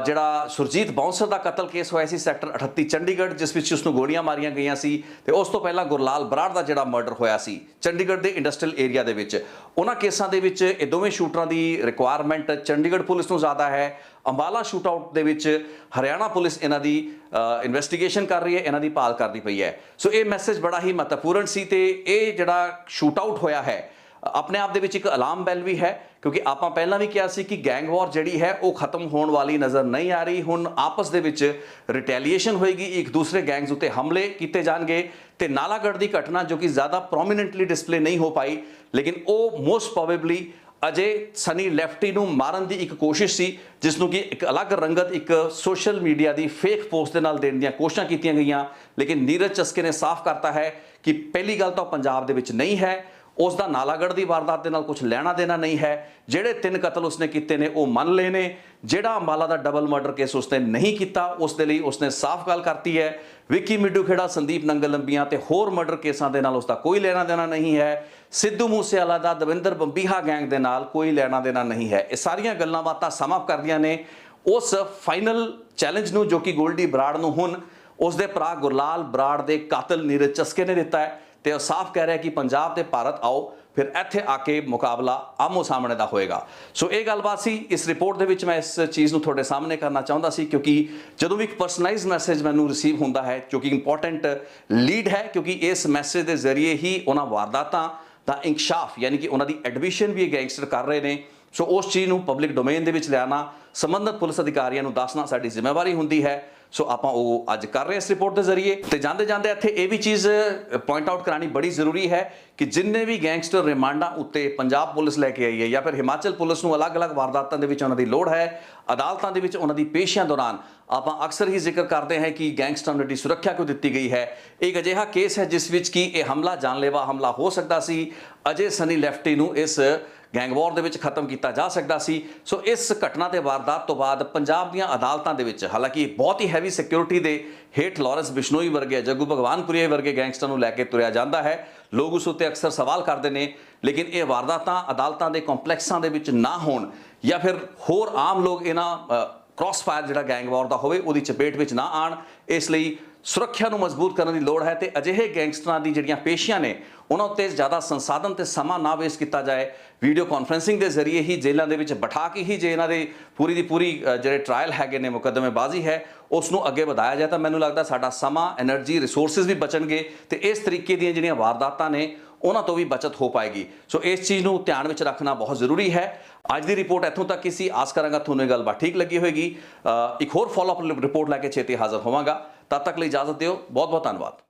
ਜਿਹੜਾ ਸੁਰਜੀਤ ਬੌਂਸਰ ਦਾ ਕਤਲ ਕੇਸ ਹੋਇਆ ਸੀ ਸੈਕਟਰ 38 ਚੰਡੀਗੜ੍ਹ, ਜਿਸ ਵਿੱਚ ਉਸ ਨੂੰ ਗੋਲੀਆਂ ਮਾਰੀਆਂ ਗਈਆਂ ਸੀ, ਤੇ ਉਸ ਤੋਂ ਪਹਿਲਾਂ ਗੁਰਲਾਲ ਬਰਾੜ ਦਾ ਜਿਹੜਾ ਮਰਡਰ ਹੋਇਆ ਸੀ ਚੰਡੀਗੜ੍ਹ ਦੇ ਇੰਡਸਟਰੀਅਲ ਏਰੀਆ ਦੇ ਵਿੱਚ। ਉਹਨਾਂ ਕੇਸਾਂ ਦੇ ਵਿੱਚ ਇਹ ਦੋਵੇਂ ਸ਼ੂਟਰਾਂ ਦੀ ਰਿਕੁਆਇਰਮੈਂਟ ਚੰਡੀਗੜ੍ਹ ਪੁਲਿਸ ਨੂੰ ਜ਼ਿਆਦਾ ਹੈ। ਅੰਬਾਲਾ ਸ਼ੂਟ ਆਊਟ ਦੇ ਵਿੱਚ ਹਰਿਆਣਾ ਪੁਲਿਸ ਇਹਨਾਂ ਦੀ ਇਨਵੈਸਟੀਗੇਸ਼ਨ ਕਰ ਰਹੀ ਹੈ, ਇਹਨਾਂ ਦੀ ਭਾਲ ਕਰਦੀ ਪਈ ਹੈ। ਸੋ ਇਹ ਮੈਸੇਜ ਬੜਾ ਹੀ ਮਹੱਤਵਪੂਰਨ ਸੀ ਤੇ ਇਹ ਜਿਹੜਾ ਸ਼ੂਟ ਆਊਟ ਹੋਇਆ ਹੈ ਆਪਣੇ ਆਪ ਦੇ ਵਿੱਚ ਇੱਕ ਅਲਾਰਮ ਬੈਲ ਵੀ ਹੈ, ਕਿਉਂਕਿ ਆਪਾਂ ਪਹਿਲਾਂ ਵੀ ਕਿਹਾ ਸੀ ਕਿ ਗੈਂਗ ਵਾਰ ਜਿਹੜੀ ਹੈ ਉਹ ਖਤਮ ਹੋਣ ਵਾਲੀ ਨਜ਼ਰ ਨਹੀਂ ਆ ਰਹੀ। ਹੁਣ ਆਪਸ ਦੇ ਵਿੱਚ ਰਿਟੈਲੀਏਸ਼ਨ ਹੋਏਗੀ, ਇੱਕ ਦੂਸਰੇ ਗੈਂਗਸ ਉੱਤੇ ਹਮਲੇ ਕੀਤੇ ਜਾਣਗੇ ਤੇ ਨਾਲਾਗੜ੍ਹ ਦੀ ਘਟਨਾ ਜੋ ਕਿ ਜ਼ਿਆਦਾ ਪ੍ਰੋਮੀਨੈਂਟਲੀ ਡਿਸਪਲੇ ਨਹੀਂ ਹੋ ਪਾਈ, ਲੇਕਿਨ ਉਹ ਮੋਸਟ ਪ੍ਰੋਬੇਬਲੀ ਅਜੇ ਸਨੀ ਲੈਫਟੀ ਨੂੰ ਮਾਰਨ ਦੀ ਇੱਕ ਕੋਸ਼ਿਸ਼ ਸੀ, ਜਿਸ ਨੂੰ ਕਿ ਇੱਕ ਅਲੱਗ ਰੰਗਤ ਇੱਕ ਸੋਸ਼ਲ ਮੀਡੀਆ ਦੀ ਫੇਕ ਪੋਸਟ ਦੇ ਨਾਲ ਦੇਣ ਦੀਆਂ ਕੋਸ਼ਿਸ਼ਾਂ ਕੀਤੀਆਂ ਗਈਆਂ, ਲੇਕਿਨ ਨੀਰਜ ਚਸਕੇ ਨੇ ਸਾਫ਼ ਕਰਤਾ ਹੈ ਕਿ ਪਹਿਲੀ ਗੱਲ ਤਾਂ ਪੰਜਾਬ ਦੇ ਵਿੱਚ ਨਹੀਂ ਹੈ, ਉਸ ਦਾ ਨਾਲਾਗੜ੍ਹ ਦੀ ਵਾਰਦਾਤ ਦੇ ਨਾਲ ਕੁਝ ਲੈਣਾ ਦੇਣਾ ਨਹੀਂ ਹੈ। ਜਿਹੜੇ 3 ਕਤਲ ਉਸਨੇ ਕੀਤੇ ਨੇ ਉਹ ਮੰਨ ਲਏ ਨੇ। ਜਿਹੜਾ ਅੰਬਾਲਾ ਦਾ ਡਬਲ ਮਰਡਰ ਕੇਸ ਉਸਨੇ ਨਹੀਂ ਕੀਤਾ, ਉਸ ਦੇ ਲਈ ਉਸਨੇ ਸਾਫ਼ ਗੱਲ ਕਰਤੀ ਹੈ। ਵਿੱਕੀ ਮਿੱਡੂ ਖੇੜਾ, ਸੰਦੀਪ ਨੰਗਲ ਲੰਬੀਆਂ ਤੇ ਹੋਰ ਮਰਡਰ ਕੇਸਾਂ ਦੇ ਨਾਲ ਉਸਦਾ ਕੋਈ ਲੈਣਾ ਦੇਣਾ ਨਹੀਂ ਹੈ। ਸਿੱਧੂ ਮੂਸੇਵਾਲਾ ਦਾ ਦਵਿੰਦਰ ਬੰਬੀਹਾ ਗੈਂਗ ਦੇ ਨਾਲ ਕੋਈ ਲੈਣਾ ਦੇਣਾ ਨਹੀਂ ਹੈ। ਇਹ ਸਾਰੀਆਂ ਗੱਲਾਂ ਬਾਤਾਂ ਸਮ ਅਪ ਕਰਦੀਆਂ ਨੇ ਉਸ ਫਾਈਨਲ ਚੈਲੰਜ ਨੂੰ ਜੋ ਕਿ ਗੋਲਡੀ ਬਰਾੜ ਨੂੰ ਹੁਣ ਉਸਦੇ ਭਰਾ ਗੁਰਲਾਲ ਬਰਾੜ ਦੇ ਕਾਤਲ ਨੀਰਜ ਚਸਕੇ ਨੇ ਦਿੱਤਾ ਹੈ, ਤੇ ਉਹ ਸਾਫ਼ ਕਹਿ ਰਿਹਾ ਕਿ ਪੰਜਾਬ ਤੇ ਭਾਰਤ ਆਓ, ਫਿਰ ਇੱਥੇ ਆ ਕੇ ਮੁਕਾਬਲਾ ਆਮੋ ਸਾਹਮਣੇ ਦਾ ਹੋਏਗਾ। ਸੋ ਇਹ ਗੱਲਬਾਤ ਸੀ ਇਸ ਰਿਪੋਰਟ ਦੇ ਵਿੱਚ। ਮੈਂ ਇਸ ਚੀਜ਼ ਨੂੰ ਤੁਹਾਡੇ ਸਾਹਮਣੇ ਕਰਨਾ ਚਾਹੁੰਦਾ ਸੀ, ਕਿਉਂਕਿ ਜਦੋਂ ਵੀ ਇੱਕ ਪਰਸਨਲਾਈਜ਼ਡ ਮੈਸੇਜ ਮੈਨੂੰ ਰਿਸੀਵ ਹੁੰਦਾ ਹੈ ਜੋ ਕਿ ਇੰਪੋਰਟੈਂਟ ਲੀਡ ਹੈ, ਕਿਉਂਕਿ ਇਸ ਮੈਸੇਜ ਦੇ ਜ਼ਰੀਏ ਹੀ ਉਹਨਾਂ ਵਾਰਦਾਤਾਂ ਦਾ ਇੰਕਸ਼ਾਫ, ਯਾਨੀ ਕਿ ਉਹਨਾਂ ਦੀ ਐਡਮਿਸ਼ਨ ਵੀ ਇਹ ਗੈਂਗਸਟਰ ਕਰ ਰਹੇ ਨੇ। ਸੋ ਉਸ ਚੀਜ਼ ਨੂੰ ਪਬਲਿਕ ਡੋਮੇਨ ਦੇ ਵਿੱਚ ਲਿਆਉਣਾ, ਸੰਬੰਧਿਤ ਪੁਲਿਸ ਅਧਿਕਾਰੀਆਂ ਨੂੰ ਦੱਸਣਾ ਸਾਡੀ ਜ਼ਿੰਮੇਵਾਰੀ ਹੁੰਦੀ ਹੈ। ਸੋ ਆਪਾਂ ਉਹ ਅੱਜ ਕਰ ਰਹੇ ਇਸ ਰਿਪੋਰਟ ਦੇ ਜ਼ਰੀਏ। ਤੇ ਜਾਂਦੇ ਜਾਂਦੇ ਇੱਥੇ ਇਹ ਵੀ ਚੀਜ਼ ਪੁਆਇੰਟ ਆਊਟ ਕਰਾਣੀ ਬੜੀ ਜ਼ਰੂਰੀ ਹੈ ਕਿ ਜਿੰਨੇ ਵੀ ਗੈਂਗਸਟਰ ਰਿਮਾਂਡਾਂ ਉੱਤੇ ਪੰਜਾਬ ਪੁਲਿਸ ਲੈ ਕੇ ਆਈ ਹੈ ਜਾਂ ਫਿਰ ਹਿਮਾਚਲ ਪੁਲਿਸ ਨੂੰ ਅਲੱਗ-ਅਲੱਗ ਵਾਰਦਾਤਾਂ ਦੇ ਵਿੱਚ ਉਹਨਾਂ ਦੀ ਲੋੜ ਹੈ, ਅਦਾਲਤਾਂ ਦੇ ਵਿੱਚ ਉਹਨਾਂ ਦੀ ਪੇਸ਼ੀਆਂ ਦੌਰਾਨ ਆਪਾਂ ਅਕਸਰ ਹੀ ਜ਼ਿਕਰ ਕਰਦੇ ਹਾਂ ਕਿ ਗੈਂਗਸਟਰਾਂ ਦੀ ਸੁਰੱਖਿਆ ਕਿਉਂ ਦਿੱਤੀ ਗਈ ਹੈ। ਇੱਕ ਅਜਿਹਾ ਕੇਸ ਹੈ ਜਿਸ ਵਿੱਚ ਕਿ ਇਹ ਹਮਲਾ ਜਾਨਲੇਵਾ ਹਮਲਾ ਹੋ ਸਕਦਾ ਸੀ। ਅਜੇ ਸਨੀ ਲੈਫਟੀ ਨੂੰ ਇਸ ਗੈਂਗ ਵਾਰ ਦੇ ਵਿੱਚ ਖਤਮ ਕੀਤਾ ਜਾ ਸਕਦਾ ਸੀ। ਸੋ ਇਸ ਘਟਨਾ ਤੇ ਵਾਰਦਾਤ ਤੋਂ ਬਾਅਦ ਪੰਜਾਬ ਦੀਆਂ ਅਦਾਲਤਾਂ ਦੇ ਵਿੱਚ ਹਾਲਾਂਕਿ ਬਹੁਤ ਹੀ ਹੈਵੀ ਸਿਕਿਉਰਿਟੀ ਦੇ ਹੇਠ ਲਾਰੈਂਸ ਬਿਸ਼ਨੋਈ ਵਰਗੇ, ਜੱਗੂ ਭਗਵਾਨਪੁਰੀਏ ਵਰਗੇ ਗੈਂਗਸਟਰ ਨੂੰ ਲੈ ਕੇ ਤੁਰਿਆ ਜਾਂਦਾ ਹੈ। ਲੋਕ ਉਸ ਉੱਤੇ ਅਕਸਰ ਸਵਾਲ ਕਰਦੇ ਨੇ, ਲੇਕਿਨ ਇਹ ਵਾਰਦਾਤਾਂ ਅਦਾਲਤਾਂ ਦੇ ਕੰਪਲੈਕਸਾਂ ਦੇ ਵਿੱਚ ਨਾ ਹੋਣ ਜਾਂ ਫਿਰ ਹੋਰ ਆਮ ਲੋਕ ਇਹਨਾਂ ਕ੍ਰਾਸ ਫਾਇਰ ਜਿਹੜਾ ਗੈਂਗ ਵਾਰ ਦਾ ਹੋਵੇ ਉਹਦੀ ਚਪੇਟ ਵਿੱਚ ਨਾ ਆਣ, ਇਸ ਲਈ ਸੁਰੱਖਿਆ ਨੂੰ ਮਜ਼ਬੂਤ ਕਰਨ ਦੀ ਲੋੜ ਹੈ ਤੇ ਅਜਿਹੇ ਗੈਂਗਸਟਰਾਂ ਦੀ ਜਿਹੜੀਆਂ ਪੇਸ਼ੀਆਂ ਨੇ ਉਹਨਾਂ ਉੱਤੇ ਜ਼ਿਆਦਾ ਸੰਸਾਧਨ ਤੇ ਸਮਾਂ ਨਾ ਵੇਸਟ ਕੀਤਾ ਜਾਏ। ਵੀਡੀਓ ਕਾਨਫਰੰਸਿੰਗ ਦੇ ਜ਼ਰੀਏ ਹੀ ਜੇਲ੍ਹਾਂ ਦੇ ਵਿੱਚ ਬਿਠਾ ਕੇ ਹੀ ਜੇ ਇਹਨਾਂ ਦੇ ਪੂਰੀ ਦੀ ਪੂਰੀ ਜਿਹੜੇ ਟਰਾਇਲ ਹੈਗੇ ਨੇ, ਮੁਕੱਦਮੇਬਾਜ਼ੀ ਹੈ, ਉਸ ਨੂੰ ਅੱਗੇ ਵਧਾਇਆ ਜਾਏ ਤਾਂ ਮੈਨੂੰ ਲੱਗਦਾ ਸਾਡਾ ਸਮਾਂ, ਐਨਰਜੀ, ਰਿਸੋਰਸਿਸ ਵੀ ਬਚਣਗੇ ਤੇ ਇਸ ਤਰੀਕੇ ਦੀਆਂ ਜਿਹੜੀਆਂ ਵਾਰਦਾਤਾਂ ਨੇ ਉਹਨਾਂ ਤੋਂ ਵੀ ਬਚਤ ਹੋ ਪਾਏਗੀ। ਸੋ ਇਸ ਚੀਜ਼ ਨੂੰ ਧਿਆਨ ਵਿੱਚ ਰੱਖਣਾ ਬਹੁਤ ਜ਼ਰੂਰੀ ਹੈ। ਅੱਜ ਦੀ ਰਿਪੋਰਟ ਇੱਥੋਂ ਤੱਕ ਹੀ ਸੀ। ਆਸ ਕਰਾਂਗਾ ਤੁਹਾਨੂੰ ਇਹ ਗੱਲਬਾਤ ਠੀਕ ਲੱਗੀ ਹੋਏਗੀ। ਇੱਕ ਹੋਰ ਫੋਲੋਅਪ ਰਿਪੋਰਟ ਲੈ ਕੇ ਛੇਤੀ ਹਾਜ਼ਰ ਹੋਵਾਂਗਾ। ਤਦ ਤੱਕ ਲਈ ਇਜਾਜ਼ਤ ਦਿਓ। ਬਹੁਤ ਬਹੁਤ ਧੰਨਵਾਦ।